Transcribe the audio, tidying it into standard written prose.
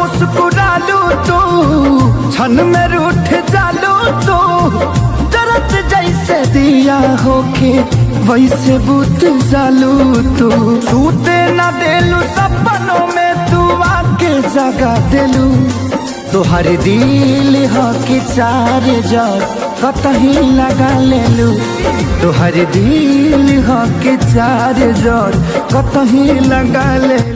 मुस्कुरालू तू, क्षण में रूठ जालू तू। दर्द जैसे दिया होके वैसे बुत जालू तू। सूते न देलू सपनों में तू आके जगा देलू। तोहर दिल हो के चार जग कतही लगा लेलू। तोहर दिल हो के चार जग कतही लगा लेलू।